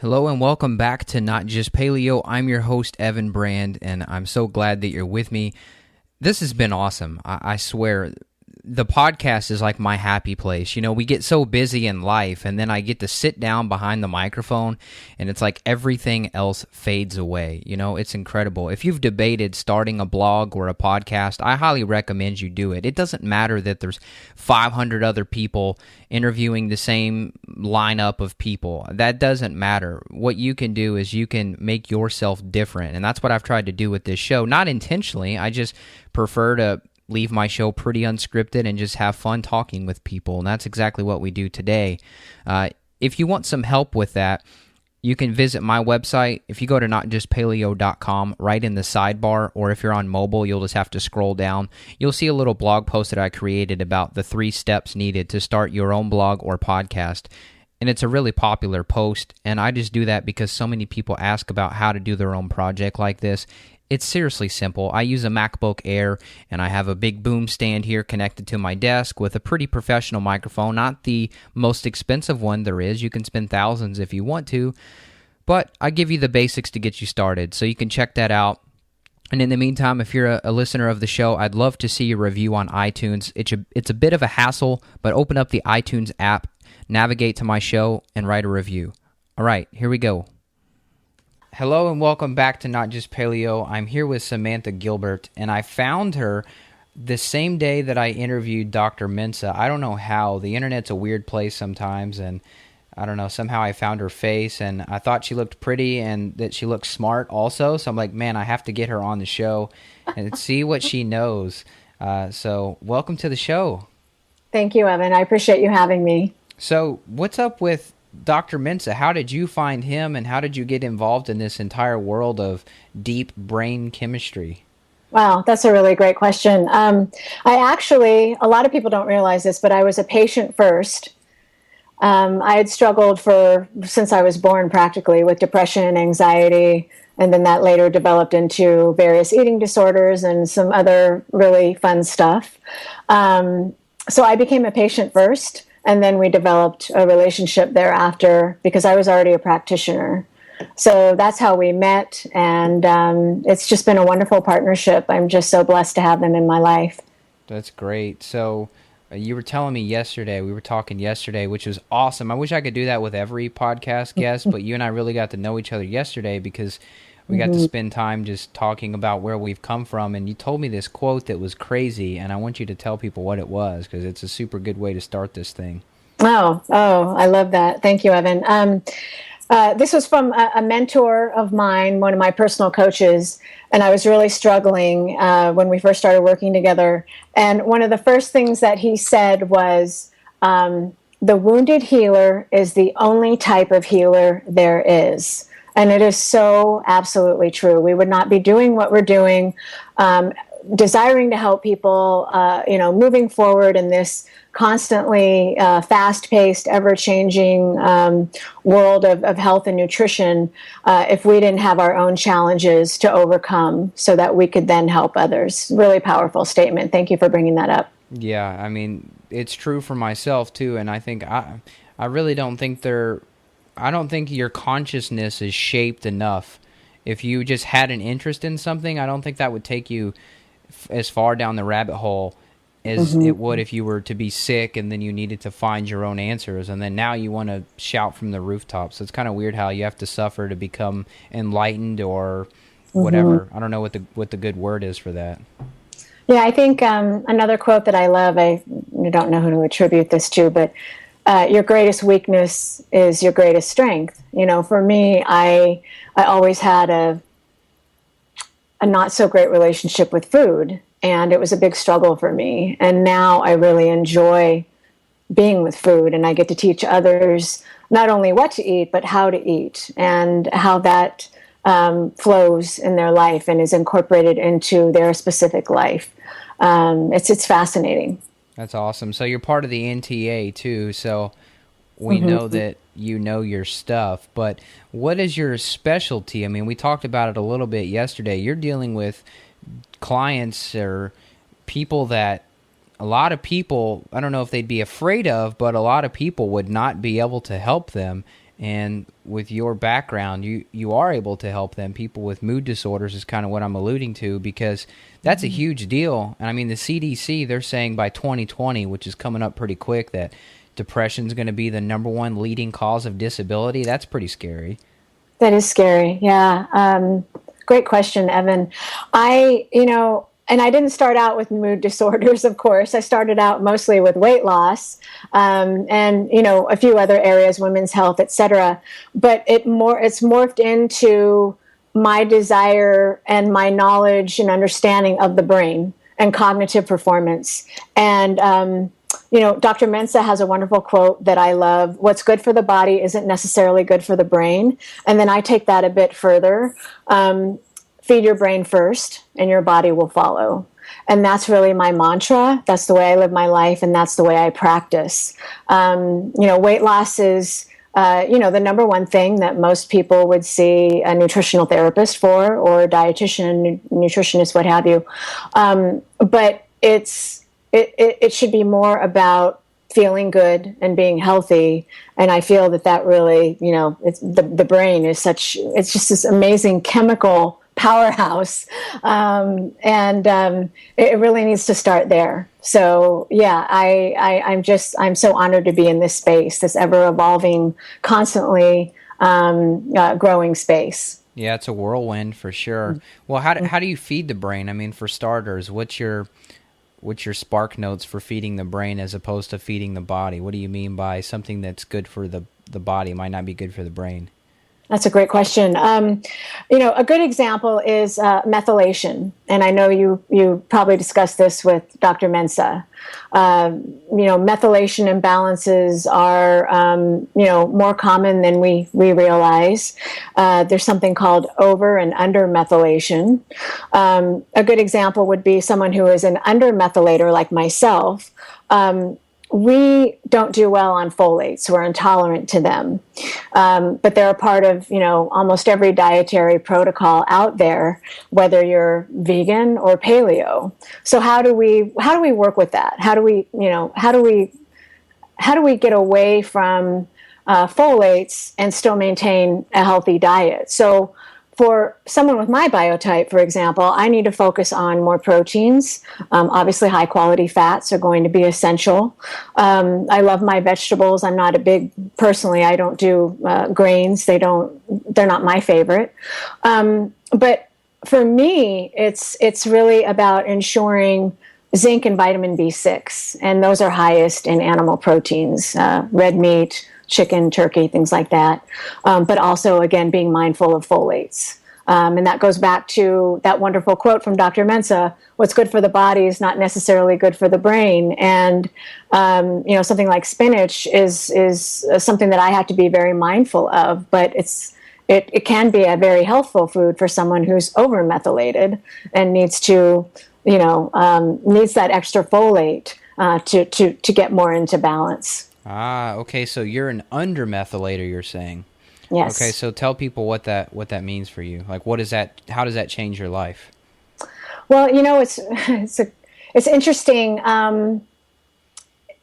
Hello and welcome back to Not Just Paleo. I'm your host, Evan Brand, and I'm so glad that you're with me. This has been awesome. I swear, the podcast is like my happy place. You know, we get so busy in life, and then I get to sit down behind the microphone, and it's like everything else fades away. You know, it's incredible. If you've debated starting a blog or a podcast, I highly recommend you do it. It doesn't matter that there's 500 other people interviewing the same lineup of people. That doesn't matter. What you can do is you can make yourself different, and that's what I've tried to do with this show. Not intentionally. I just prefer to leave my show pretty unscripted and just have fun talking with people, and that's exactly what we do today. If you want some help with that, you can visit my website. If you go to notjustpaleo.com, right in the sidebar, or if you're on mobile, you'll just have to scroll down. You'll see a little blog post that I created about the 3 steps needed to start your own blog or podcast. And it's a really popular post, and I just do that because so many people ask about how to do their own project like this. It's seriously simple. I use a MacBook Air, and I have a big boom stand here connected to my desk with a pretty professional microphone, not the most expensive one there is. You can spend thousands if you want to, but I give you the basics to get you started, so you can check that out. And in the meantime, if you're a listener of the show, I'd love to see your review on iTunes. It's a bit of a hassle, but open up the iTunes app, navigate to my show, and write a review. All right, here we go. Hello and welcome back to Not Just Paleo. I'm here with Samantha Gilbert, and I found her the same day that I interviewed Dr. Mensa. I don't know how. The internet's a weird place sometimes, and I don't know. Somehow I found her face, and I thought she looked pretty and that she looked smart also. So I'm like, man, I have to get her on the show and see what she knows. So welcome to the show. Thank you, Evan. I appreciate you having me. So what's up with Dr. Mensa? How did you find him, and how did you get involved in this entire world of deep brain chemistry? Wow, that's a really great question. A lot of people don't realize this, but I was a patient first. I had struggled since I was born practically with depression and anxiety, and then that later developed into various eating disorders and some other really fun stuff. So I became a patient first. And then we developed a relationship thereafter because I was already a practitioner. So that's how we met, and it's just been a wonderful partnership. I'm just so blessed to have them in my life. That's great. So you were telling me yesterday, we were talking yesterday, which was awesome. I wish I could do that with every podcast guest, but you and I really got to know each other yesterday because we got to spend time just talking about where we've come from, and you told me this quote that was crazy, and I want you to tell people what it was because it's a super good way to start this thing. Oh, I love that. Thank you, Evan. This was from a mentor of mine, one of my personal coaches, and I was really struggling when we first started working together. And one of the first things that he said was, the wounded healer is the only type of healer there is. And it is so absolutely true. We would not be doing what we're doing, desiring to help people, moving forward in this constantly fast-paced, ever-changing world of health and nutrition, if we didn't have our own challenges to overcome so that we could then help others. Really powerful statement. Thank you for bringing that up. Yeah, I mean, it's true for myself too, and I think I really don't think I don't think your consciousness is shaped enough. If you just had an interest in something, I don't think that would take you as far down the rabbit hole as it would if you were to be sick and then you needed to find your own answers, and then now you want to shout from the rooftops. So it's kind of weird how you have to suffer to become enlightened or whatever. I don't know what the good word is for that. Yeah, I think another quote that I love, I don't know who to attribute this to, but your greatest weakness is your greatest strength. You know, for me, I always had a not so great relationship with food, and it was a big struggle for me. And now I really enjoy being with food, and I get to teach others not only what to eat, but how to eat and how that flows in their life and is incorporated into their specific life. It's fascinating. That's awesome. So you're part of the NTA too, so we know that you know your stuff, but what is your specialty? I mean, we talked about it a little bit yesterday. You're dealing with clients or people that a lot of people, I don't know if they'd be afraid of, but a lot of people would not be able to help them. And with your background, you are able to help them. People with mood disorders is kind of what I'm alluding to, because that's a huge deal. And I mean, the CDC, they're saying by 2020, which is coming up pretty quick, that depression is going to be the number one leading cause of disability. That's pretty scary. That is scary. Yeah. Great question, Evan. And I didn't start out with mood disorders, of course. I started out mostly with weight loss, and a few other areas, women's health, et cetera. But it's morphed into my desire and my knowledge and understanding of the brain and cognitive performance. And Dr. Mensah has a wonderful quote that I love: "What's good for the body isn't necessarily good for the brain." And then I take that a bit further. Feed your brain first and your body will follow. And that's really my mantra. That's the way I live my life, and that's the way I practice. Weight loss is, the number one thing that most people would see a nutritional therapist for, or a dietitian, nutritionist, what have you. But it should be more about feeling good and being healthy. And I feel that really, the brain is it's just this amazing chemical powerhouse, it really needs to start there. So yeah, I'm so honored to be in this space, this ever evolving, constantly growing space. Yeah, it's a whirlwind for sure. Well, how do you feed the brain? I mean, for starters, what's your spark notes for feeding the brain as opposed to feeding the body? What do you mean by something that's good for the body might not be good for the brain? That's a great question. A good example is methylation, and I know you probably discussed this with Dr. Mensah. Methylation imbalances are more common than we realize. There's something called over and under methylation. A good example would be someone who is an under methylator like myself. We don't do well on folates. We're intolerant to them. But they're a part of, almost every dietary protocol out there, whether you're vegan or paleo. So how do we work with that? How do we get away from folates and still maintain a healthy diet? So for someone with my biotype, for example, I need to focus on more proteins. Obviously, high quality fats are going to be essential. I love my vegetables. I'm not personally, I don't do grains. They're not my favorite. But for me, it's really about ensuring zinc and vitamin B6, and those are highest in animal proteins, red meat, chicken, turkey, things like that. But also, again, being mindful of folates. And that goes back to that wonderful quote from Dr. Mensah: "What's good for the body is not necessarily good for the brain." And, something like spinach is something that I have to be very mindful of, but it can be a very healthful food for someone who's over methylated and needs that extra folate to get more into balance. Ah, okay. So you're an undermethylator, you're saying. Yes. Okay, so tell people what that means for you. Like, what is that? How does that change your life? Well, it's interesting.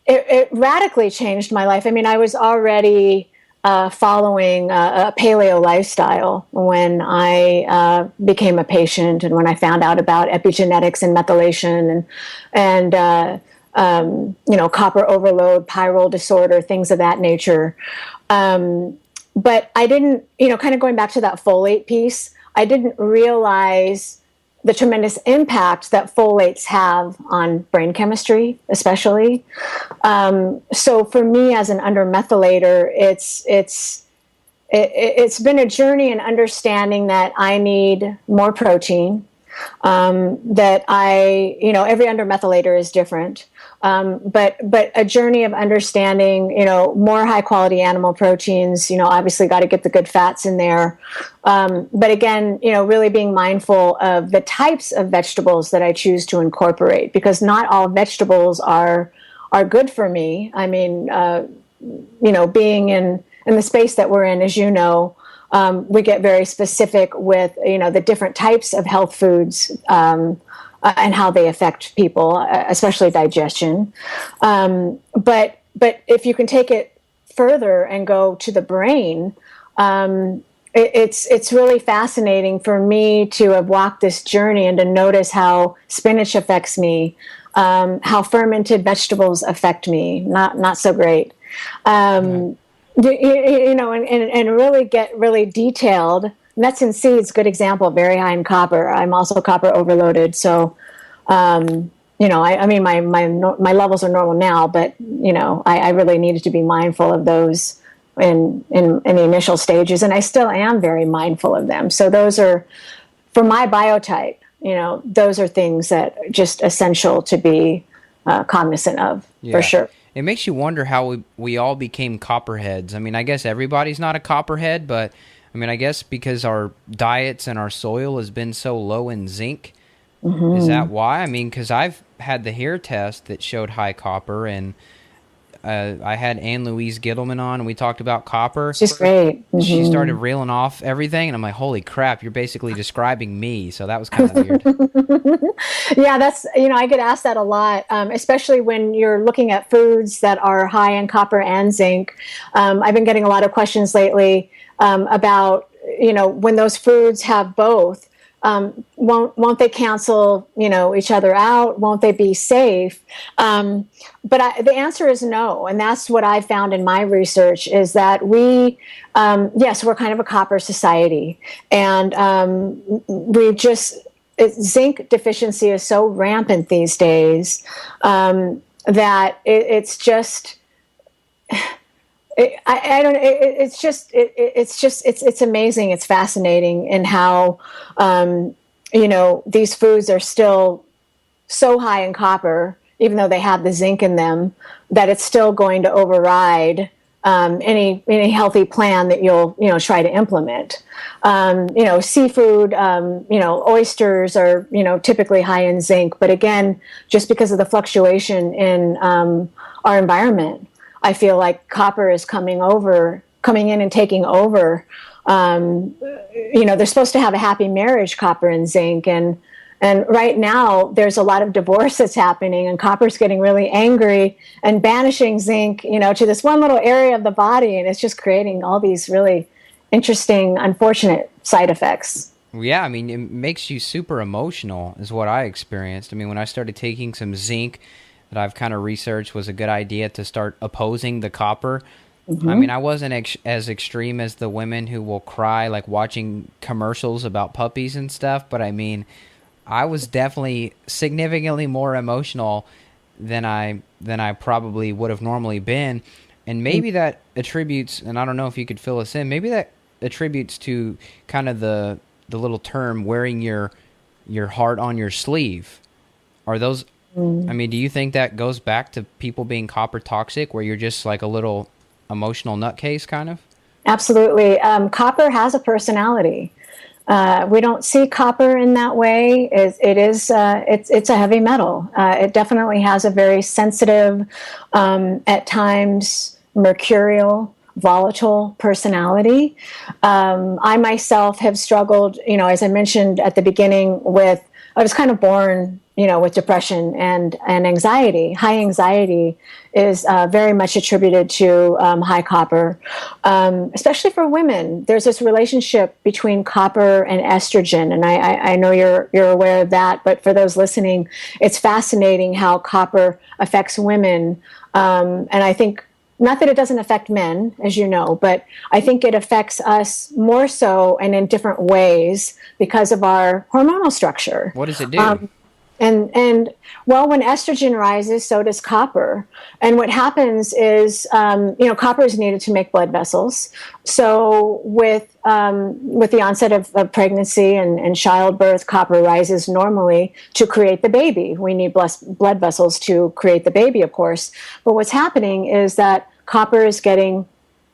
It radically changed my life. I mean, I was already following a paleo lifestyle when I became a patient, and when I found out about epigenetics and methylation and copper overload, pyrrole disorder, things of that nature. But I didn't, kind of going back to that folate piece, I didn't realize the tremendous impact that folates have on brain chemistry, especially. So for me as an undermethylator, it's been a journey in understanding that I need more protein, that every undermethylator is different. But a journey of understanding, more high quality animal proteins, obviously got to get the good fats in there. But again, really being mindful of the types of vegetables that I choose to incorporate, because not all vegetables are good for me. I mean, being in the space that we're in, as you know, we get very specific with, the different types of health foods, and how they affect people, especially digestion. But if you can take it further and go to the brain, it's really fascinating for me to have walked this journey and to notice how spinach affects me, how fermented vegetables affect me. Not so great. You know, and really get really detailed. Nuts and seeds, good example, very high in copper. I'm also copper overloaded. So, you know, I mean, my levels are normal now, but, you know, I really needed to be mindful of those in the initial stages. And I still am very mindful of them. So those are, for my biotype, you know, those are things that are just essential to be cognizant of, for sure. It makes you wonder how we all became copperheads. I mean, I guess everybody's not a copperhead, but I mean, I guess because our diets and our soil has been so low in zinc, is that why? I mean, because I've had the hair test that showed high copper, and I had Ann-Louise Gittleman on, and we talked about copper. She's great. She started reeling off everything, and I'm like, holy crap, you're basically describing me. So that was kind of weird. Yeah, that's, you know, I get asked that a lot, especially when you're looking at foods that are high in copper and zinc. I've been getting a lot of questions lately about, you know, when those foods have both, won't they cancel, you know, each other out? Won't they be safe? But the answer is no. And that's what I found in my research, is that we, yes, we're kind of a copper society. And zinc deficiency is so rampant these days that it's just... It's amazing. It's fascinating in how, you know, these foods are still so high in copper, even though they have the zinc in them, that it's still going to override any healthy plan that you'll, you know, try to implement. You know, seafood, you know, oysters are, you know, typically high in zinc, but again, just because of the fluctuation in our environment, I feel like copper is coming in and taking over. You know, they're supposed to have a happy marriage, copper and zinc. And right now there's a lot of divorce that's happening, and copper's getting really angry and banishing zinc, you know, to this one little area of the body. And it's just creating all these really interesting, unfortunate side effects. Yeah, I mean, it makes you super emotional is what I experienced. I mean, when I started taking some zinc, that I've kind of researched was a good idea to start opposing the copper. I mean, I wasn't as extreme as the women who will cry like watching commercials about puppies and stuff, but I mean, I was definitely significantly more emotional than I probably would have normally been. And maybe that attributes, and I don't know if you could fill us in, maybe that attributes to kind of the little term wearing your heart on your sleeve. Are those... I mean, do you think that goes back to people being copper toxic, where you're just like a little emotional nutcase kind of? Absolutely. Copper has a personality. We don't see copper in that way. It's a heavy metal. It definitely has a very sensitive, at times mercurial, volatile personality. I myself have struggled, you know, as I mentioned at the beginning, I was kind of born, you know, with depression and anxiety. High anxiety is very much attributed to high copper, especially for women. There's this relationship between copper and estrogen, and I know you're aware of that. But for those listening, it's fascinating how copper affects women, and I think. Not that it doesn't affect men, as you know, but I think it affects us more so and in different ways because of our hormonal structure. What does it do? And well, when estrogen rises, so does copper. And what happens is, you know, copper is needed to make blood vessels. So with the onset of pregnancy and childbirth, copper rises normally to create the baby. We need blood vessels to create the baby, of course. But what's happening is that copper is getting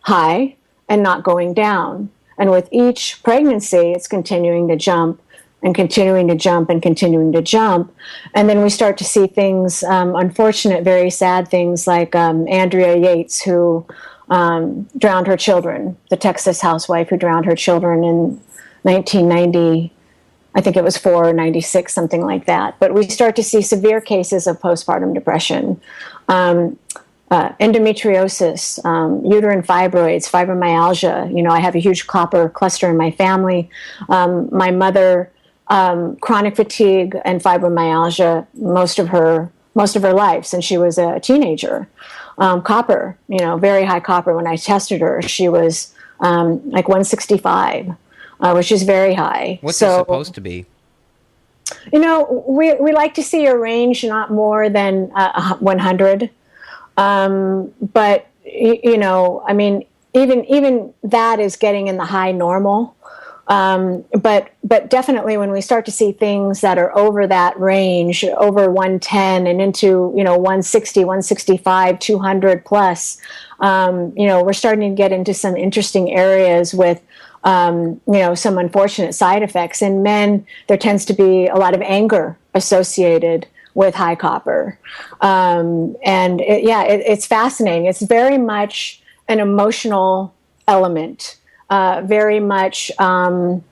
high and not going down. And with each pregnancy, it's continuing to jump and continuing to jump and continuing to jump. And then we start to see things, unfortunate, very sad things like Andrea Yates, who drowned her children, the Texas housewife who drowned her children in 1990, I think it was 4 or 96, something like that. But we start to see severe cases of postpartum depression. endometriosis, uterine fibroids, fibromyalgia. I have a huge copper cluster in my family. My mother, chronic fatigue and fibromyalgia most of her life since she was a teenager. Copper, very high copper. When I tested her, she was like 165, which is very high. What's it supposed to be? We like to see a range not more than 100. But I mean, even that is getting in the high normal. But definitely when we start to see things that are over that range, over 110 and into, 160, 165, 200 plus, we're starting to get into some interesting areas with, some unfortunate side effects. In men, there tends to be a lot of anger associated with high copper. It's fascinating. It's very much an emotional element, very much, an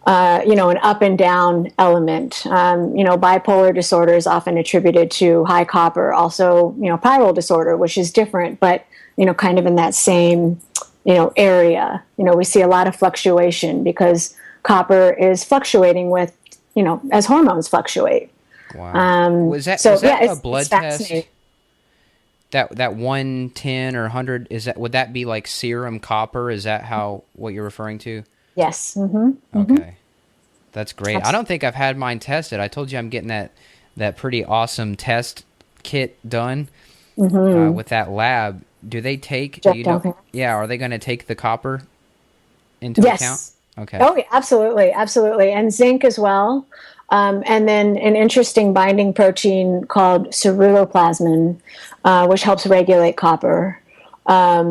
up and down element. Bipolar disorder is often attributed to high copper, also, pyrrole disorder, which is different, but, kind of in that same, area. We see a lot of fluctuation because copper is fluctuating with, as hormones fluctuate. Wow. Was that a blood test? That 110 or 100, would that be like serum copper? Is that what you're referring to? Yes. Mm-hmm. Okay. That's great. Absolutely. I don't think I've had mine tested. I told you I'm getting that pretty awesome test kit done with that lab. Do they take? Are they going to take the copper into account? Okay. Oh, yeah, absolutely, absolutely, and zinc as well. And then an interesting binding protein called ceruloplasmin, which helps regulate copper. I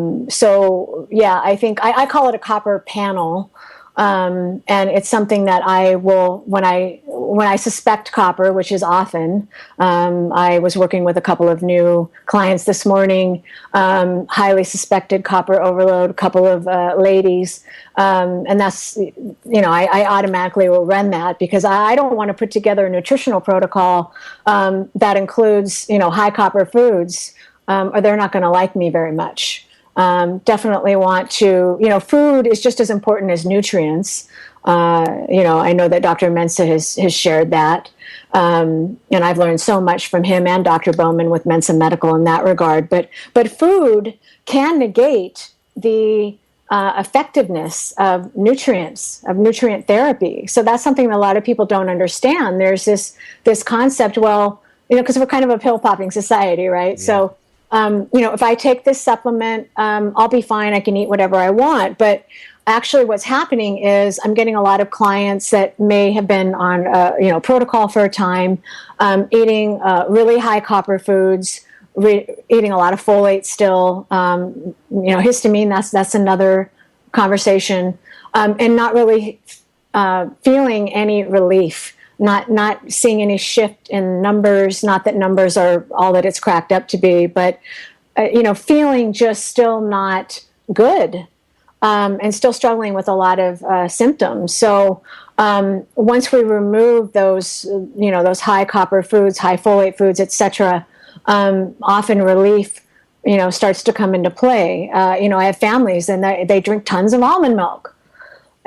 think I call it a copper panel. And it's something that I will, when I suspect copper, which is often, I was working with a couple of new clients this morning, highly suspected copper overload, a couple of ladies. And that's, I automatically will run that because I don't want to put together a nutritional protocol that includes, high copper foods, or they're not going to like me very much. Definitely want to, food is just as important as nutrients. I know that Dr. Mensa has shared that. And I've learned so much from him and Dr. Bowman with Mensa Medical in that regard. But food can negate the effectiveness of nutrients, of nutrient therapy. So that's something that a lot of people don't understand. There's this concept, because we're kind of a pill popping society, right? Yeah. So, if I take this supplement, I'll be fine. I can eat whatever I want. But actually what's happening is I'm getting a lot of clients that may have been on, protocol for a time, eating really high copper foods, eating a lot of folate still, histamine, that's another conversation, and not really feeling any relief. Not seeing any shift in numbers, not that numbers are all that it's cracked up to be, but, feeling just still not good, and still struggling with a lot of symptoms. So once we remove those high copper foods, high folate foods, etc., often relief, starts to come into play. I have families and they drink tons of almond milk.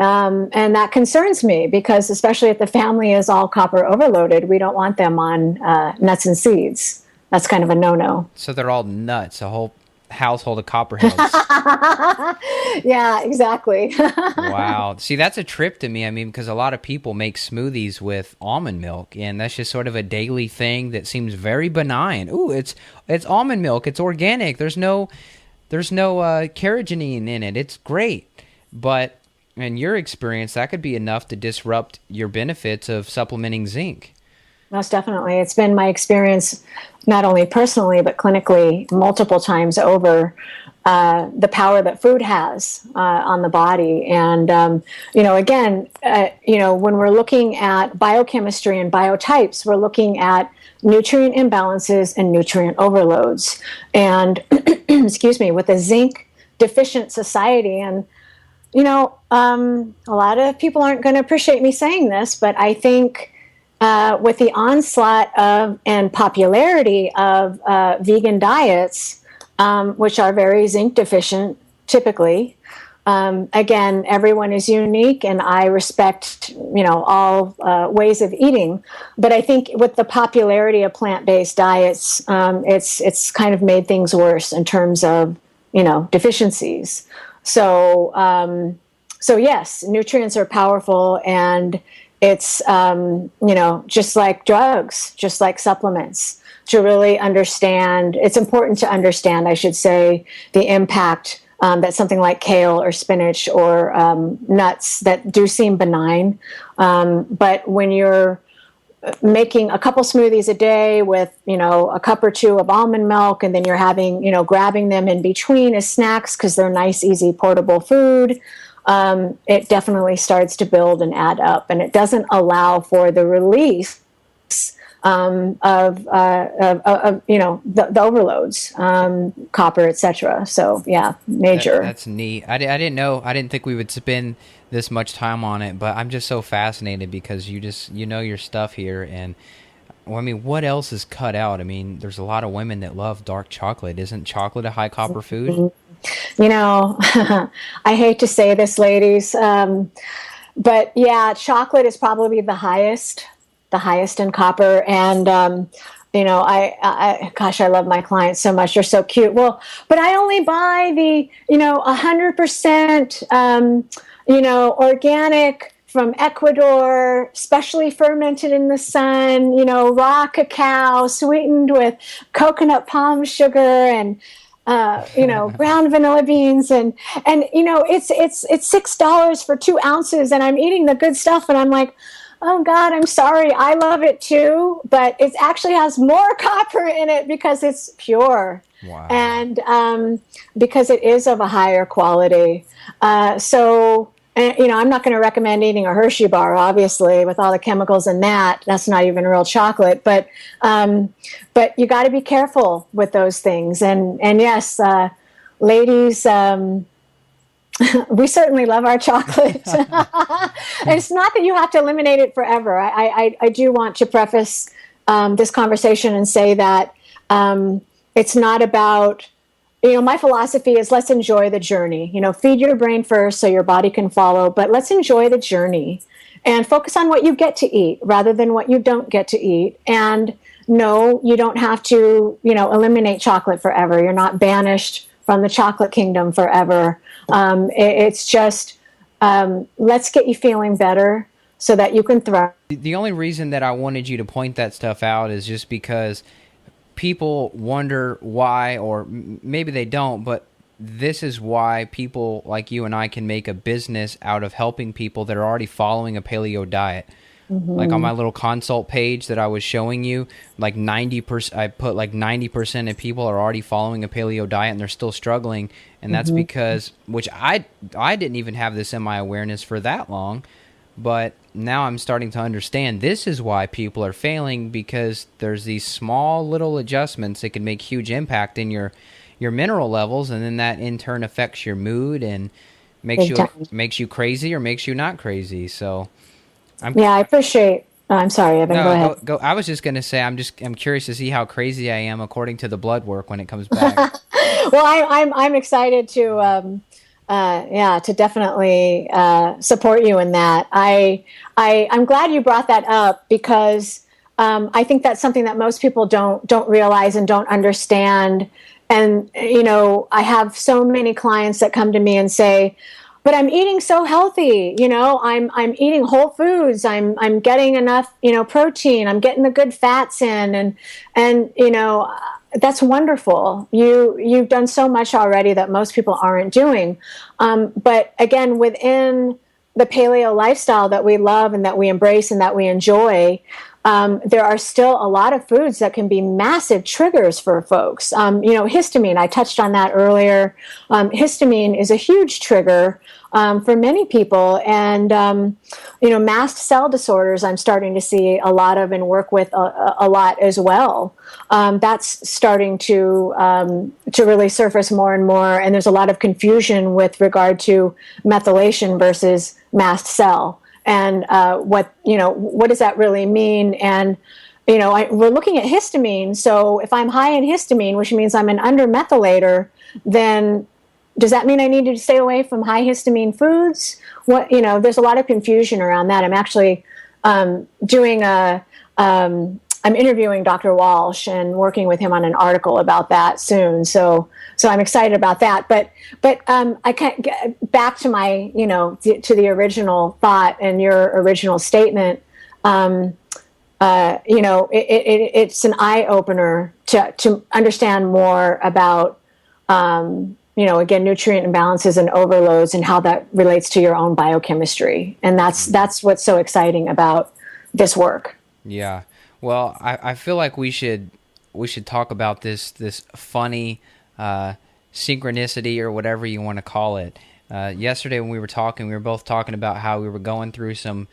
And that concerns me because especially if the family is all copper overloaded, we don't want them on nuts and seeds. That's kind of a no-no. So they're all nuts, a whole household of copperheads. Yeah, exactly. Wow. See, that's a trip to me. I mean, because a lot of people make smoothies with almond milk, and that's just sort of a daily thing that seems very benign. Ooh, it's almond milk. It's organic. There's no carrageenan in it. It's great. But in your experience, that could be enough to disrupt your benefits of supplementing zinc. Most definitely. It's been my experience, not only personally, but clinically multiple times over, the power that food has on the body. And, when we're looking at biochemistry and biotypes, we're looking at nutrient imbalances and nutrient overloads. And, with a zinc deficient society, and a lot of people aren't going to appreciate me saying this, but I think with the onslaught of and popularity of vegan diets, which are very zinc deficient typically. Again, everyone is unique, and I respect, all ways of eating. But I think with the popularity of plant-based diets, it's kind of made things worse in terms of, deficiencies. So yes, nutrients are powerful, and it's, just like drugs, just like supplements. To really understand, it's important to understand, I should say, the impact that something like kale or spinach or nuts that do seem benign. But when you're making a couple smoothies a day with, a cup or two of almond milk, and then you're having, grabbing them in between as snacks because they're nice, easy, portable food, it definitely starts to build and add up. And it doesn't allow for the release of the overloads, copper, etc. So yeah, major. That's neat. I didn't know. I didn't think we would spend this much time on it, but I'm just so fascinated because you know your stuff here. And well, I mean, what else is cut out? I mean, there's a lot of women that love dark chocolate. Isn't chocolate a high copper food? I hate to say this, ladies, but yeah, chocolate is probably the highest in copper. And, gosh, I love my clients so much. They're so cute. Well, but I only buy the, 100%, organic from Ecuador, specially fermented in the sun, raw cacao, sweetened with coconut palm sugar and, brown vanilla beans, and it's $6 for 2 ounces, and I'm eating the good stuff, and I'm like, oh God, I'm sorry. I love it too, but it actually has more copper in it because it's pure. Wow. And because it is of a higher quality. So, I'm not going to recommend eating a Hershey bar, obviously, with all the chemicals in that. That's not even real chocolate. But you got to be careful with those things. And yes, ladies, we certainly love our chocolate. And it's not that you have to eliminate it forever. I do want to preface this conversation and say that it's not about, my philosophy is let's enjoy the journey. Feed your brain first so your body can follow, but let's enjoy the journey and focus on what you get to eat rather than what you don't get to eat. And no, you don't have to, eliminate chocolate forever. You're not banished from the chocolate kingdom forever. It's just, let's get you feeling better so that you can thrive. The only reason that I wanted you to point that stuff out is just because people wonder why, or maybe they don't, but this is why people like you and I can make a business out of helping people that are already following a paleo diet. Mm-hmm. Like on my little consult page that I was showing you, like 90%, I put like 90% of people are already following a paleo diet and they're still struggling. And that's because, which I didn't even have this in my awareness for that long, but now I'm starting to understand this is why people are failing, because there's these small little adjustments that can make huge impact in your mineral levels, and then that in turn affects your mood and makes you crazy or makes you not crazy. So I appreciate. I'm sorry, Evan. Go ahead. Go. I was just going to say I'm curious to see how crazy I am according to the blood work when it comes back. Well, I'm excited to definitely support you in that. I'm glad you brought that up because I think that's something that most people don't realize and don't understand. And I have so many clients that come to me and say, but I'm eating so healthy, I'm eating whole foods. I'm getting enough, protein. I'm getting the good fats in, and that's wonderful. You've done so much already that most people aren't doing. But again, within the paleo lifestyle that we love and that we embrace and that we enjoy, there are still a lot of foods that can be massive triggers for folks. Histamine, I touched on that earlier. Histamine is a huge trigger for many people. And, mast cell disorders, I'm starting to see a lot of and work with a lot as well. That's starting to really surface more and more. And there's a lot of confusion with regard to methylation versus mast cell. And what does that really mean? And we're looking at histamine. So if I'm high in histamine, which means I'm an undermethylator, then does that mean I need to stay away from high histamine foods? There's a lot of confusion around that. I'm actually I'm interviewing Dr. Walsh and working with him on an article about that soon. So I'm excited about that. But I can't get back to my, to the original thought and your original statement. It's an eye opener to understand more about, again, nutrient imbalances and overloads and how that relates to your own biochemistry. And that's what's so exciting about this work. Yeah. Well, I feel like we should talk about this funny synchronicity or whatever you want to call it. Yesterday when we were talking, we were both talking about how we were going through some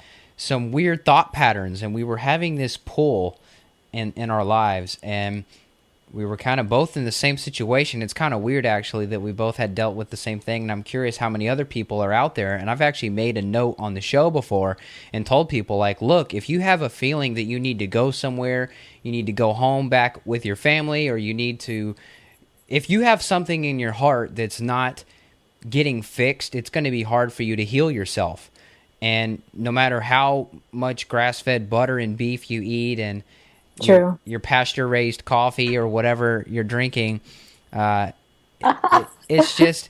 weird thought patterns, and we were having this pull in our lives, and we were kind of both in the same situation. It's kind of weird, actually, that we both had dealt with the same thing, and I'm curious how many other people are out there. And I've actually made a note on the show before and told people, like, look, if you have a feeling that you need to go somewhere, you need to go home back with your family, or if you have something in your heart that's not getting fixed, it's going to be hard for you to heal yourself. And no matter how much grass-fed butter and beef you eat and your pasture-raised coffee or whatever you're drinking, it's just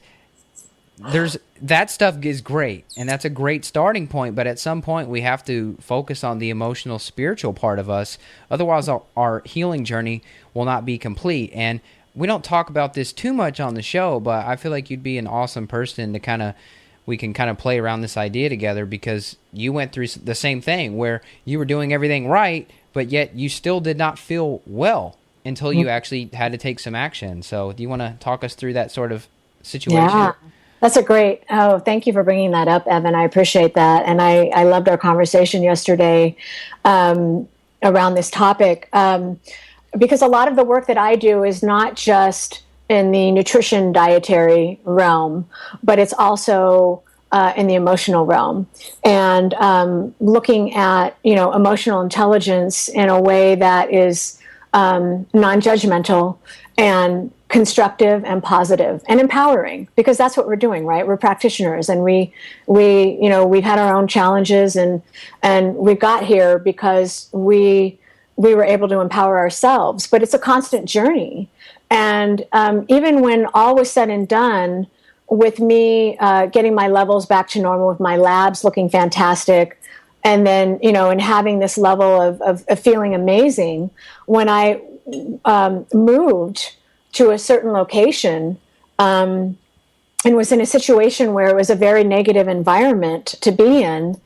that stuff is great, and that's a great starting point. But at some point, we have to focus on the emotional, spiritual part of us. Otherwise, our healing journey will not be complete. And we don't talk about this too much on the show, but I feel like you'd be an awesome person to we can play around this idea together, because you went through the same thing where you were doing everything right, but yet you still did not feel well until you actually had to take some action. So do you want to talk us through that sort of situation? Yeah, that's thank you for bringing that up, Evan. I appreciate that. And I loved our conversation yesterday around this topic, because a lot of the work that I do is not just in the nutrition dietary realm, but it's also in the emotional realm, and looking at emotional intelligence in a way that is non-judgmental and constructive and positive and empowering, because that's what we're doing, right? We're practitioners, and we've had our own challenges, and we got here because we were able to empower ourselves. But it's a constant journey. And even when all was said and done, with me getting my levels back to normal, with my labs looking fantastic, and then, and having this level of feeling amazing, when I moved to a certain location and was in a situation where it was a very negative environment to be in,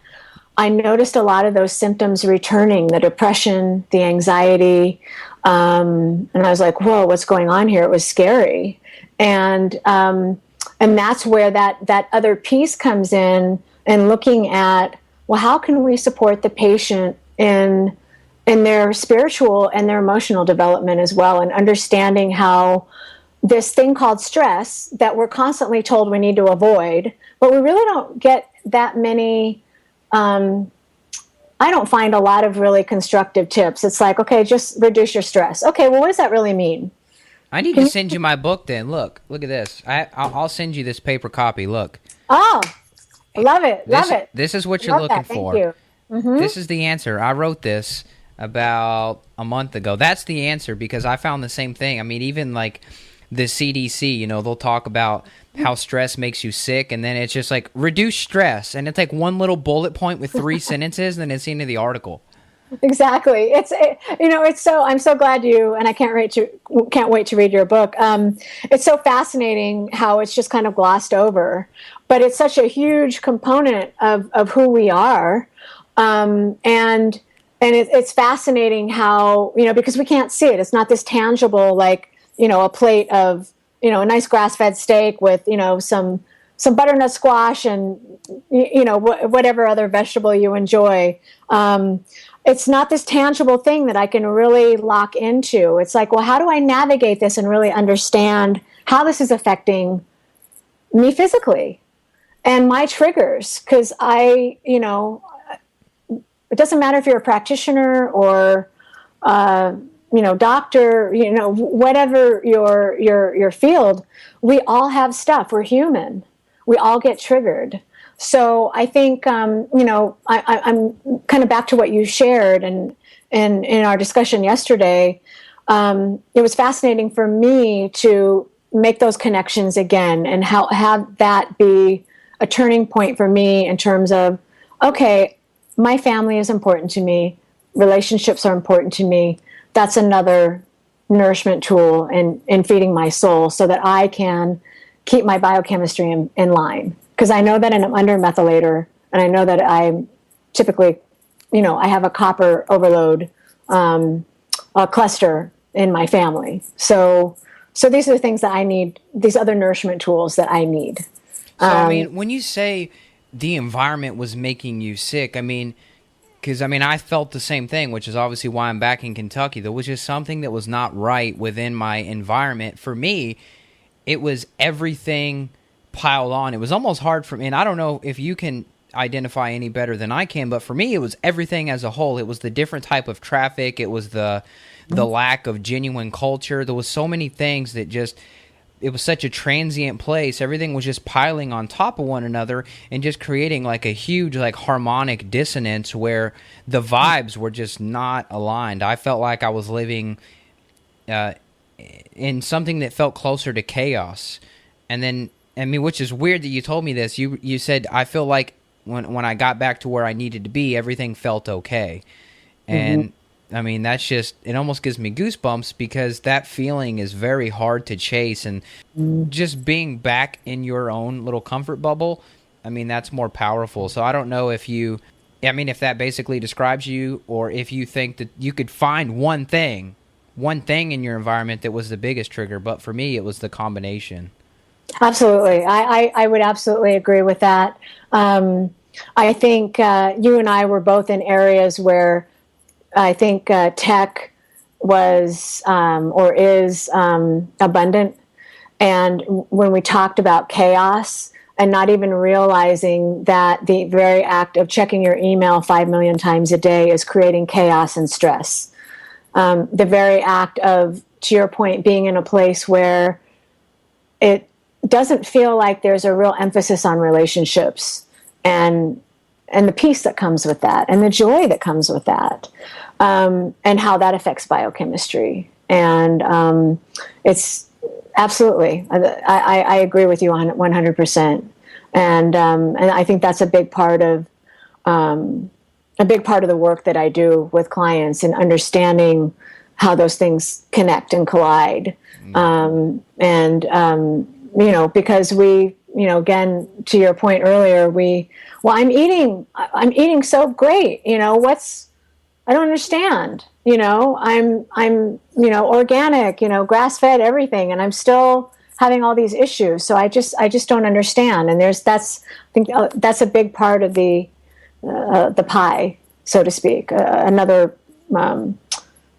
I noticed a lot of those symptoms returning, the depression, the anxiety, and I was like, whoa, what's going on here? It was scary. And that's where that other piece comes in, and looking at, well, how can we support the patient in their spiritual and their emotional development as well, and understanding how this thing called stress that we're constantly told we need to avoid, but we really don't get that many, I don't find a lot of really constructive tips. It's like, okay, just reduce your stress. Okay, well, what does that really mean? I need to send you my book then. Look at this. I'll send you this paper copy. Look. Oh, love it. This is what you're looking for. Thank you. Mm-hmm. This is the answer. I wrote this about a month ago. That's the answer, because I found the same thing. I mean, even like the CDC, they'll talk about how stress makes you sick, and then it's just like, reduce stress, and it's like one little bullet point with 3 sentences, and then it's the end of the article. Exactly. I'm so glad and I can't wait to read your book. It's so fascinating how it's just kind of glossed over, but it's such a huge component of who we are. And it's fascinating how, because we can't see it. It's not this tangible, like, a plate of, a nice grass-fed steak with, some butternut squash and, whatever other vegetable you enjoy. It's not this tangible thing that I can really lock into. It's like, well, how do I navigate this and really understand how this is affecting me physically and my triggers? Because it doesn't matter if you're a practitioner or doctor, whatever your field, we all have stuff. We're human. We all get triggered. So I think, I'm kind of back to what you shared and in our discussion yesterday. It was fascinating for me to make those connections again and have that be a turning point for me in terms of, okay, my family is important to me. Relationships are important to me. That's another nourishment tool in feeding my soul so that I can keep my biochemistry in line. Because I know that I'm under methylator, and I know that I'm typically, I have a copper overload cluster in my family. So these are the things that I need, these other nourishment tools that I need. So, when you say the environment was making you sick, because, I felt the same thing, which is obviously why I'm back in Kentucky. There was just something that was not right within my environment. For me, it was everything piled on. It was almost hard for me, and I don't know if you can identify any better than I can, but for me, it was everything as a whole. It was the different type of traffic. It was the lack of genuine culture. There was so many things that just... It was such a transient place. Everything was just piling on top of one another and just creating like a huge like harmonic dissonance where the vibes were just not aligned. I felt like I was living in something that felt closer to chaos. And then, which is weird that you told me this. You said, I feel like when I got back to where I needed to be, everything felt okay. And that's just, it almost gives me goosebumps because that feeling is very hard to chase. And just being back in your own little comfort bubble, that's more powerful. So I don't know if if that basically describes you, or if you think that you could find one thing in your environment that was the biggest trigger. But for me, it was the combination. Absolutely. I would absolutely agree with that. I think you and I were both in areas where I think tech was or is abundant. And when we talked about chaos and not even realizing that the very act of checking your email 5 million times a day is creating chaos and stress. The very act of, to your point, being in a place where it doesn't feel like there's a real emphasis on relationships and the peace that comes with that and the joy that comes with that, and how that affects biochemistry. And it's absolutely, I agree with you on 100%. And I think that's a big part of the work that I do with clients, and understanding how those things connect and collide. Because we, again, to your point earlier, I'm eating so great. I don't understand. I'm organic, grass-fed, everything, and I'm still having all these issues. So I just don't understand. And I think that's a big part of the pie, so to speak. Another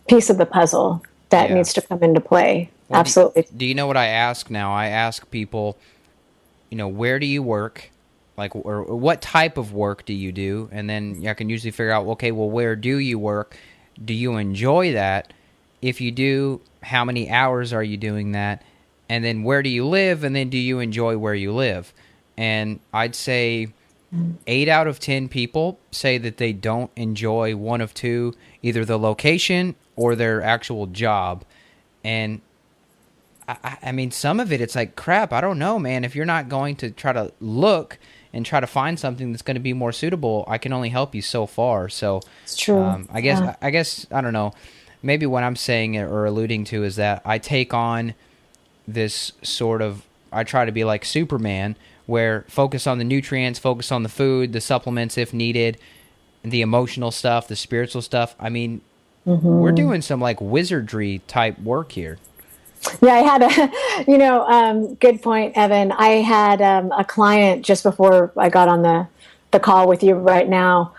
piece of the puzzle that needs to come into play. Well, absolutely. Do you know what I ask now? I ask people, where do you work? Or what type of work do you do? And then I can usually figure out, okay, well, where do you work? Do you enjoy that? If you do, how many hours are you doing that? And then where do you live? And then do you enjoy where you live? And I'd say 8 out of 10 people say that they don't enjoy one of two, either the location or their actual job. And some of it's like, crap, I don't know, man. If you're not going to try to look and try to find something that's going to be more suitable, I can only help you so far. So it's true. I guess, I don't know. Maybe what I'm saying or alluding to is that I take on this sort of, I try to be like Superman, where focus on the nutrients, focus on the food, the supplements if needed, the emotional stuff, the spiritual stuff. We're doing some like wizardry type work here. Yeah, I had good point, Evan. I had a client just before I got on the call with you right now.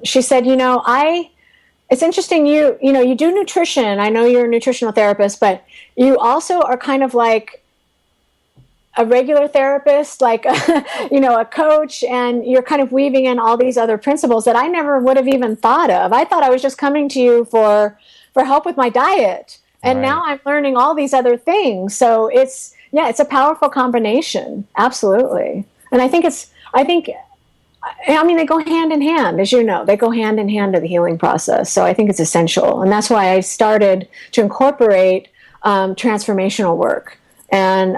She said, it's interesting. You do nutrition. I know you're a nutritional therapist, but you also are kind of like a regular therapist, like, a coach, and you're kind of weaving in all these other principles that I never would have even thought of. I thought I was just coming to you for for help with my diet. And now I'm learning all these other things. So it's a powerful combination. Absolutely. And I think they go hand in hand, as you know, they go hand in hand to the healing process. So I think it's essential. And that's why I started to incorporate transformational work and,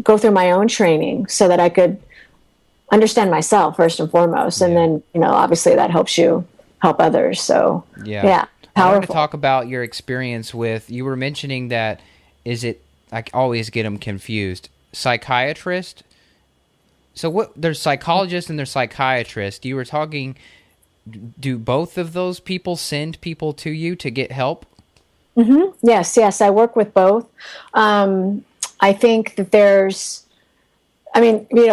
go through my own training so that I could understand myself first and foremost. And then, obviously that helps you help others. So powerful. I want to talk about your experience with, you were mentioning that, I always get them confused, psychiatrist. So there's psychologists and there's psychiatrists. You were talking, do both of those people send people to you to get help? Mm-hmm. Yes, I work with both. I think that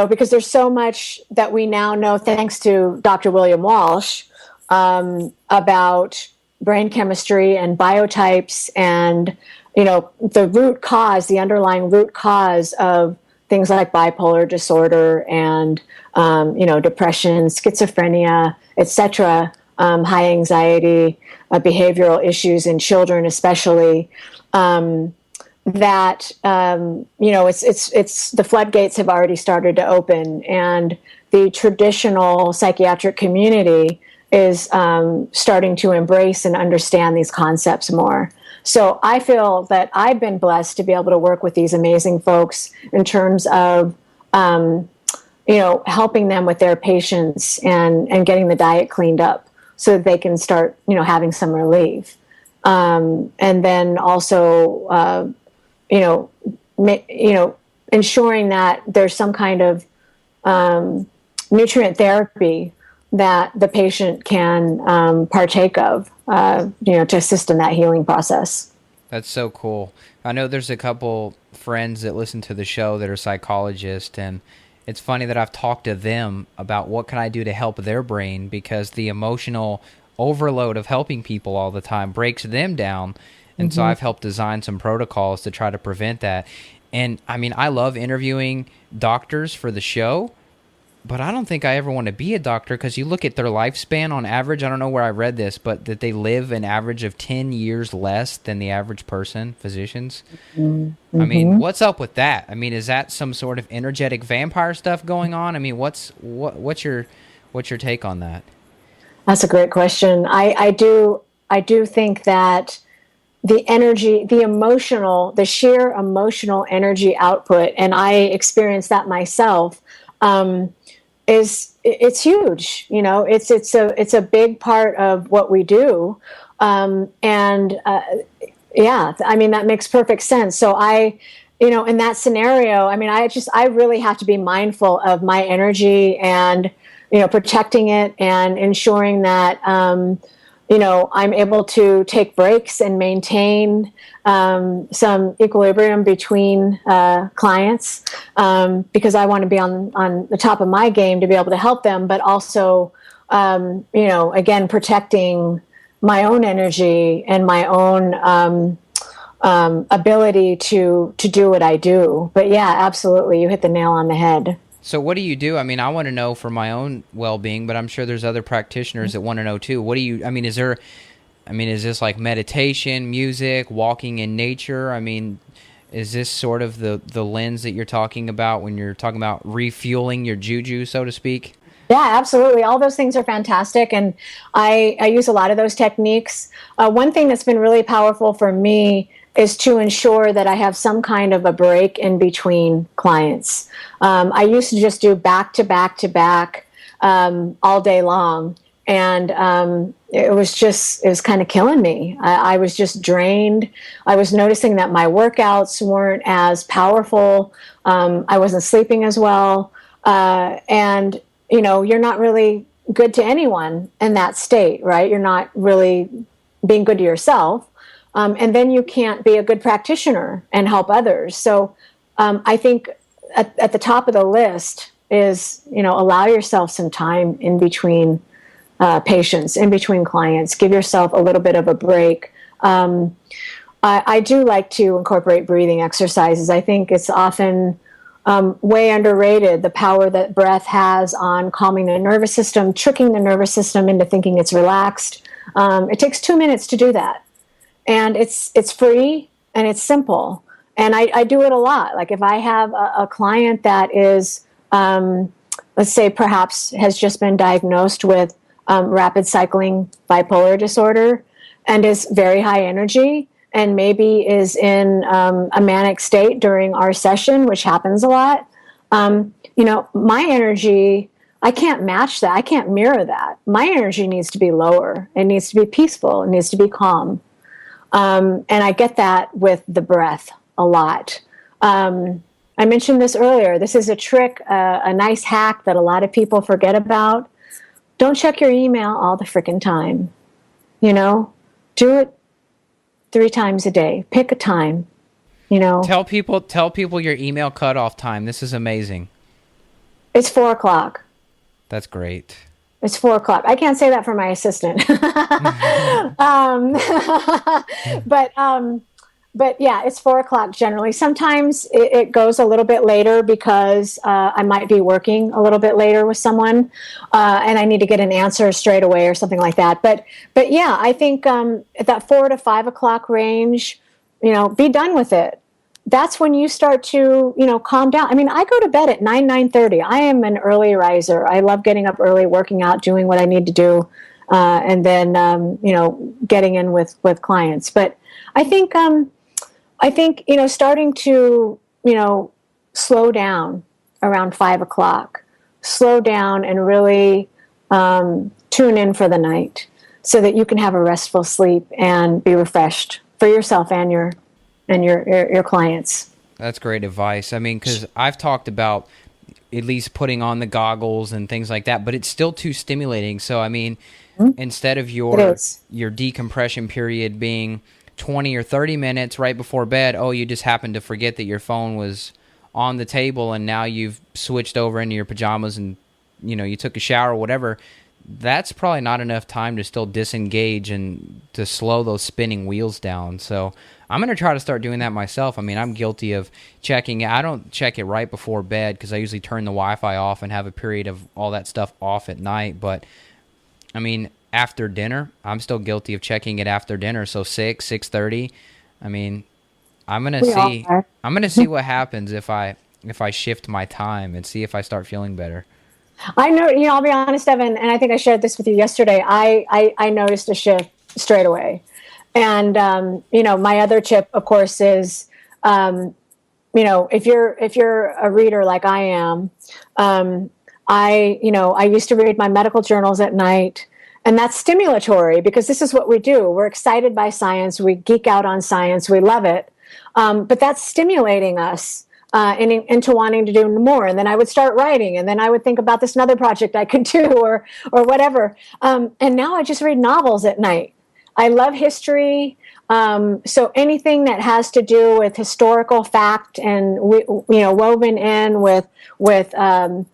because there's so much that we now know, thanks to Dr. William Walsh, about brain chemistry and biotypes and, the underlying root cause of things like bipolar disorder and, depression, schizophrenia, etc., high anxiety, behavioral issues in children, especially, it's the floodgates have already started to open, and the traditional psychiatric community is starting to embrace and understand these concepts more. So I feel that I've been blessed to be able to work with these amazing folks in terms of, helping them with their patients and getting the diet cleaned up so that they can start, having some relief. And then also, ensuring that there's some kind of nutrient therapy that the patient can partake of, to assist in that healing process. That's so cool. I know there's a couple friends that listen to the show that are psychologists, and it's funny that I've talked to them about what can I do to help their brain, because the emotional overload of helping people all the time breaks them down. And so I've helped design some protocols to try to prevent that. And I love interviewing doctors for the show, but I don't think I ever want to be a doctor, because you look at their lifespan on average. I don't know where I read this, but that they live an average of 10 years less than the average person, physicians. Mm-hmm. What's up with that? Is that some sort of energetic vampire stuff going on? What's your take on that? That's a great question. I do think that the energy, the sheer emotional energy output, and I experienced that myself, it's huge. It's a big part of what we do. That makes perfect sense. So in that scenario, I really have to be mindful of my energy and, protecting it and ensuring that, I'm able to take breaks and maintain some equilibrium between clients, because I want to be on the top of my game to be able to help them, but also, again, protecting my own energy and my own ability to do what I do. But yeah, absolutely, you hit the nail on the head. So what do you do? I want to know for my own well-being, but I'm sure there's other practitioners that want to know too. What do you, is this like meditation, music, walking in nature? Is this sort of the lens that you're talking about when you're talking about refueling your juju, so to speak? Yeah, absolutely. All those things are fantastic, and I use a lot of those techniques. One thing that's been really powerful for me is to ensure that I have some kind of a break in between clients. I used to just do back to back to back all day long, and it was kind of killing me. I was just drained. I was noticing that my workouts weren't as powerful. I wasn't sleeping as well, and you're not really good to anyone in that state, right? You're not really being good to yourself. And then you can't be a good practitioner and help others. So I think at the top of the list is, allow yourself some time in between patients, in between clients. Give yourself a little bit of a break. I do like to incorporate breathing exercises. I think it's often way underrated, the power that breath has on calming the nervous system, tricking the nervous system into thinking it's relaxed. It takes 2 minutes to do that. And it's free and it's simple. And I do it a lot. Like if I have a client that is, let's say perhaps has just been diagnosed with rapid cycling bipolar disorder and is very high energy and maybe is in a manic state during our session, which happens a lot. My energy, I can't match that. I can't mirror that. My energy needs to be lower. It needs to be peaceful. It needs to be calm. And I get that with the breath a lot. I mentioned this earlier. This is a trick, a nice hack that a lot of people forget about. Don't check your email all the frickin' time. Do it 3 times a day. Pick a time. Tell people your email cutoff time. This is amazing. It's 4:00. That's great. It's 4:00. I can't say that for my assistant. But yeah, it's 4:00 generally. Sometimes it goes a little bit later because I might be working a little bit later with someone, and I need to get an answer straight away or something like that. But yeah, I think at that 4 to 5 o'clock range, be done with it. That's when you start to, calm down. I mean, I go to bed at 9:30. I am an early riser. I love getting up early, working out, doing what I need to do, and then, getting in with clients. But I think, starting to, slow down around 5 o'clock, slow down and really tune in for the night so that you can have a restful sleep and be refreshed for yourself and your clients. That's great advice. I mean, because I've talked about at least putting on the goggles and things like that, but it's still too stimulating. So, I mean, instead of your decompression period being 20 or 30 minutes right before bed, you just happened to forget that your phone was on the table and now you've switched over into your pajamas and, you took a shower or whatever. That's probably not enough time to still disengage and to slow those spinning wheels down. So I'm going to try to start doing that myself. I mean, I'm guilty of checking it. I don't check it right before bed because I usually turn the Wi-Fi off and have a period of all that stuff off at night. But, I mean, after dinner, I'm still guilty of checking it after dinner. So 6:30. I mean, I'm going to see what happens if I shift my time and see if I start feeling better. I know, I'll be honest, Evan, and I think I shared this with you yesterday. I noticed a shift straight away. And, my other tip, of course, is, if you're a reader like I am, I used to read my medical journals at night, and that's stimulatory because this is what we do. We're excited by science. We geek out on science. We love it. But that's stimulating us. Into wanting to do more. And then I would start writing, and then I would think about this another project I could do or whatever. And now I just read novels at night. I love history. So anything that has to do with historical fact and, woven in with a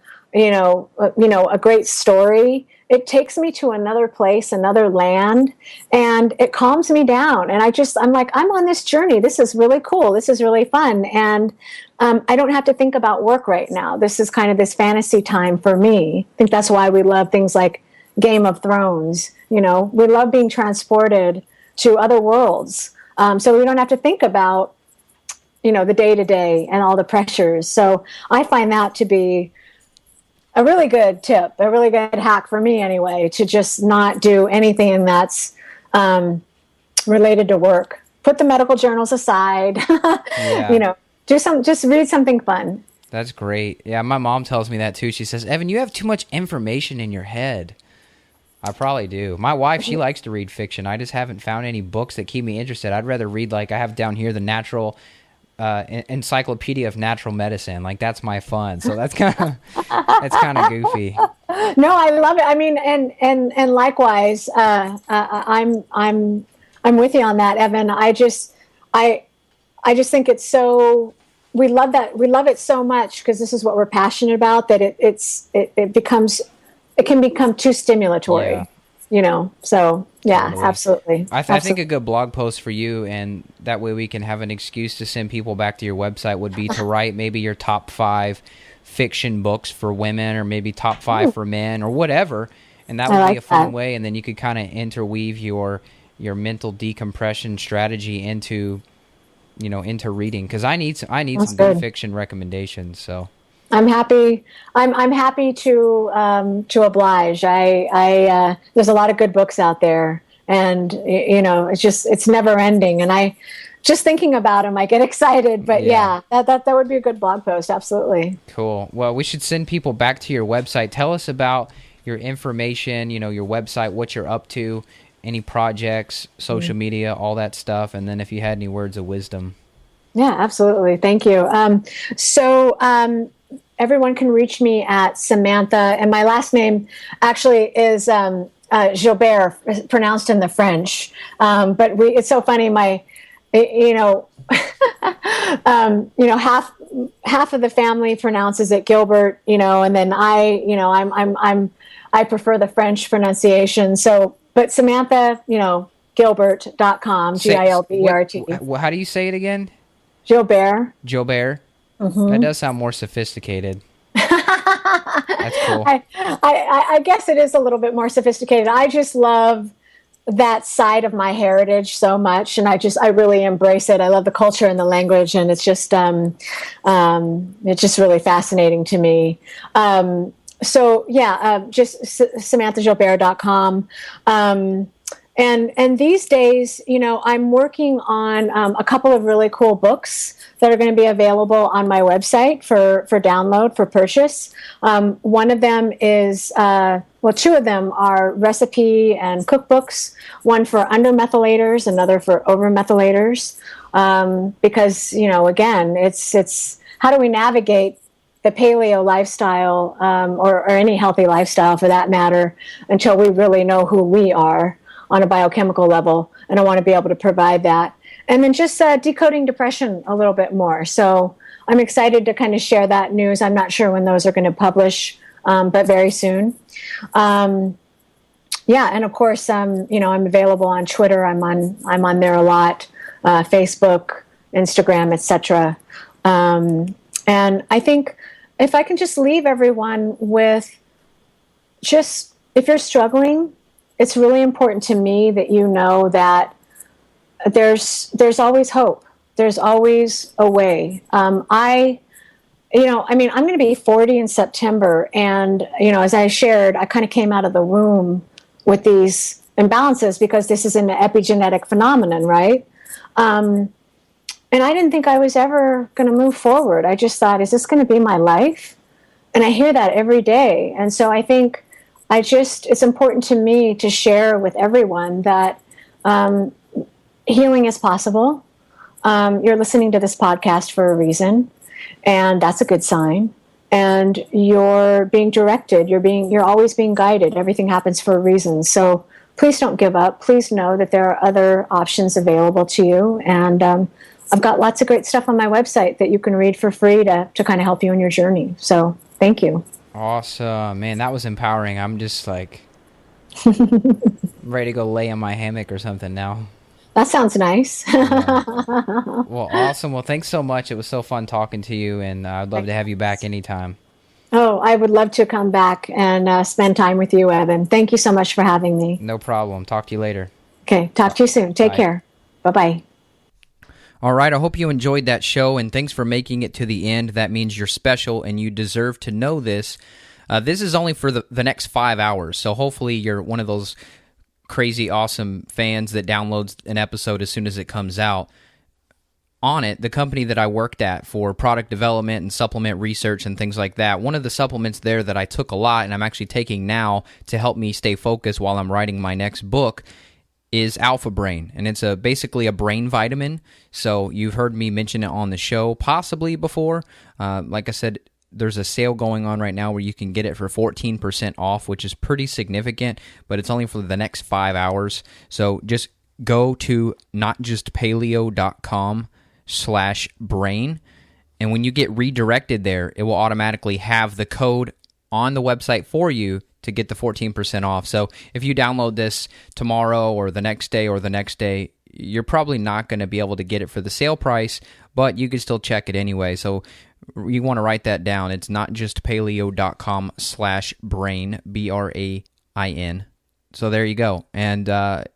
great story, it takes me to another place, another land, and it calms me down. And I'm like, I'm on this journey. This is really cool. This is really fun. And I don't have to think about work right now. This is kind of this fantasy time for me. I think that's why we love things like Game of Thrones. We love being transported to other worlds. So we don't have to think about, the day-to-day and all the pressures. So I find that to be a really good tip, a really good hack for me anyway, to just not do anything that's related to work. Put the medical journals aside, Yeah. just read something fun. That's great. Yeah, my mom tells me that too. She says, Evan, you have too much information in your head. I probably do. My wife, she likes to read fiction. I just haven't found any books that keep me interested. I'd rather read, I have down here, the Natural Encyclopedia of Natural Medicine. That's my fun. So that's kind of goofy. No, I love it. I mean, and likewise, I'm with you on that, Evan. I just think it's so, we love it so much because this is what we're passionate about, that it can become too stimulatory. So yeah, totally. Absolutely. I think a good blog post for you, and that way we can have an excuse to send people back to your website, would be to write maybe your top 5 fiction books for women, or maybe top 5 for men, or whatever, And that would be a fun way, and then you could kind of interweave your mental decompression strategy into reading, because I need some good fiction recommendations. So I'm happy. I'm happy to oblige. I there's a lot of good books out there, and it's never ending. And I just thinking about them, I get excited. But that would be a good blog post. Absolutely. Cool. Well, we should send people back to your website. Tell us about your information. Your website, what you're up to, any projects, social media, all that stuff, and then if you had any words of wisdom. Yeah, absolutely. Thank you. Everyone can reach me at Samantha, and my last name actually is Gilbert, pronounced in the French. But it's so funny. Half of the family pronounces it Gilbert, and then I prefer the French pronunciation. So, but Samantha, Gilbert.com, Gilbert. How do you say it again? Gilbert. Gilbert. Mm-hmm. That does sound more sophisticated. That's cool. I guess it is a little bit more sophisticated. I just love that side of my heritage so much, and I really embrace it. I love the culture and the language, and it's just really fascinating to me. Just SamanthaGilbert.com. And these days, I'm working on a couple of really cool books that are going to be available on my website for download, for purchase. One of them is, two of them are recipe and cookbooks, one for undermethylators, another for overmethylators. Because, again, it's how do we navigate the paleo lifestyle, or any healthy lifestyle for that matter, until we really know who we are on a biochemical level. And I want to be able to provide that. And then just decoding depression a little bit more. So I'm excited to kind of share that news. I'm not sure when those are going to publish, but very soon. And of course, I'm available on Twitter. I'm on there a lot, Facebook, Instagram, etc. And I think if I can just leave everyone with just, if you're struggling, it's really important to me that you know that there's always hope. There's always a way. I'm going to be 40 in September, and as I shared, I kind of came out of the womb with these imbalances because this is an epigenetic phenomenon, right? And I didn't think I was ever going to move forward. I just thought, is this going to be my life? And I hear that every day, and so I think it's important to me to share with everyone that healing is possible. You're listening to this podcast for a reason, and that's a good sign. And you're being directed. You're always being guided. Everything happens for a reason. So please don't give up. Please know that there are other options available to you. And I've got lots of great stuff on my website that you can read for free to kind of help you in your journey. So thank you. Awesome. Man, that was empowering. I'm just like ready to go lay in my hammock or something now. That sounds nice. Well, awesome. Well, thanks so much. It was so fun talking to you, and I'd love to have you back anytime. Oh, I would love to come back and spend time with you, Evan. Thank you so much for having me. No problem. Talk to you later. Okay. Talk to you soon. Take care. Bye-bye. All right, I hope you enjoyed that show, and thanks for making it to the end. That means you're special, and you deserve to know this. This is only for the next 5 hours, so hopefully you're one of those crazy, awesome fans that downloads an episode as soon as it comes out. On it, the company that I worked at for product development and supplement research and things like that, one of the supplements there that I took a lot, and I'm actually taking now to help me stay focused while I'm writing my next book, is Alpha Brain, and it's basically a brain vitamin. So you've heard me mention it on the show possibly before. Like I said, there's a sale going on right now where you can get it for 14% off, which is pretty significant, but it's only for the next 5 hours. So just go to notjustpaleo.com/brain, and when you get redirected there, it will automatically have the code on the website for you to get the 14% off. So if you download this tomorrow or the next day, you're probably not going to be able to get it for the sale price, but you can still check it anyway. So you want to write that down. It's notjustpaleo.com/brain, So there you go. And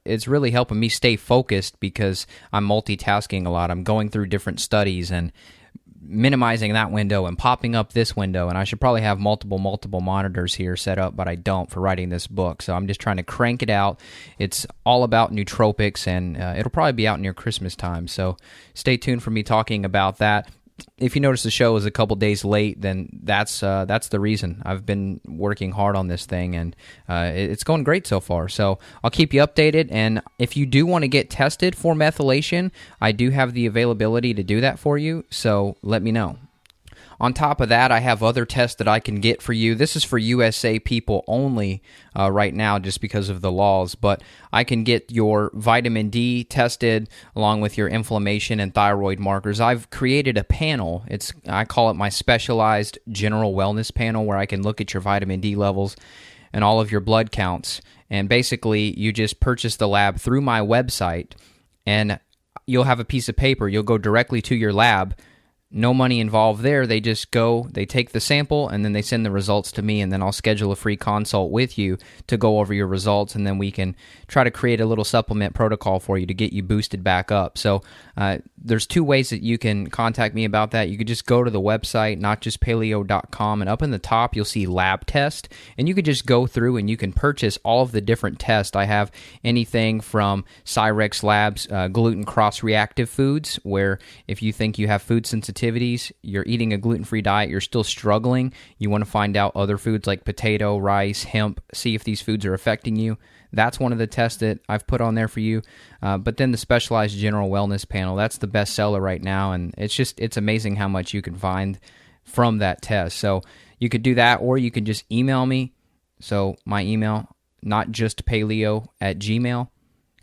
it's really helping me stay focused because I'm multitasking a lot. I'm going through different studies and minimizing that window and popping up this window. And I should probably have multiple monitors here set up, but I don't for writing this book. So I'm just trying to crank it out. It's all about nootropics, and it'll probably be out near Christmas time. So stay tuned for me talking about that. If you notice the show is a couple days late, then that's the reason. I've been working hard on this thing, and it's going great so far. So I'll keep you updated, and if you do want to get tested for methylation, I do have the availability to do that for you, so let me know. On top of that, I have other tests that I can get for you. This is for USA people only right now just because of the laws, but I can get your vitamin D tested along with your inflammation and thyroid markers. I've created a panel. I call it my specialized general wellness panel, where I can look at your vitamin D levels and all of your blood counts. And basically, you just purchase the lab through my website, and you'll have a piece of paper. You'll go directly to your lab. No money involved there. They just go, they take the sample, and then they send the results to me, and then I'll schedule a free consult with you to go over your results, and then we can try to create a little supplement protocol for you to get you boosted back up. So there's two ways that you can contact me about that. You could just go to the website, notjustpaleo.com, and up in the top you'll see lab test, and you could just go through and you can purchase all of the different tests. I have anything from Cyrex Labs, gluten cross-reactive foods, where if you think you have food sensitivities, you're eating a gluten-free diet, you're still struggling, you want to find out other foods like potato, rice, hemp, see if these foods are affecting you. That's one of the tests that I've put on there for you. But then the specialized general wellness panel, that's the best seller right now, and it's amazing how much you can find from that test. So you could do that, or you can just email me. So my email, notjustpaleo@gmail.com.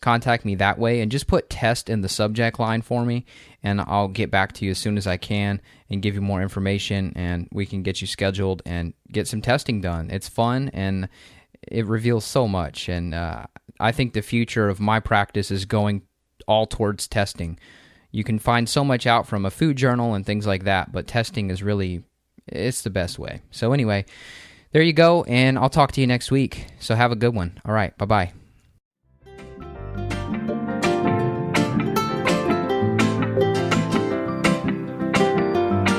Contact me that way, and just put test in the subject line for me, and I'll get back to you as soon as I can and give you more information, and we can get you scheduled and get some testing done. It's fun, and it reveals so much, and I think the future of my practice is going all towards testing. You can find so much out from a food journal and things like that, but testing is really, it's the best way. So anyway, there you go, and I'll talk to you next week. So have a good one. All right, bye-bye.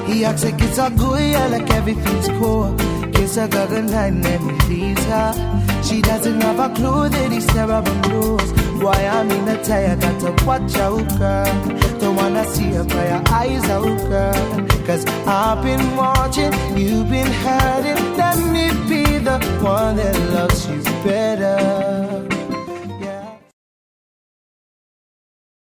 He acts like it's all good, yeah, like everything's cool. Kiss her, got a line, and he leaves her. She doesn't have a clue that he's terrible news. Why I'm in a tie, I got to watch out, girl. Don't wanna see her cry her eyes out, girl. Cause I've been watching, you've been hurting. Let me be the one that loves you better.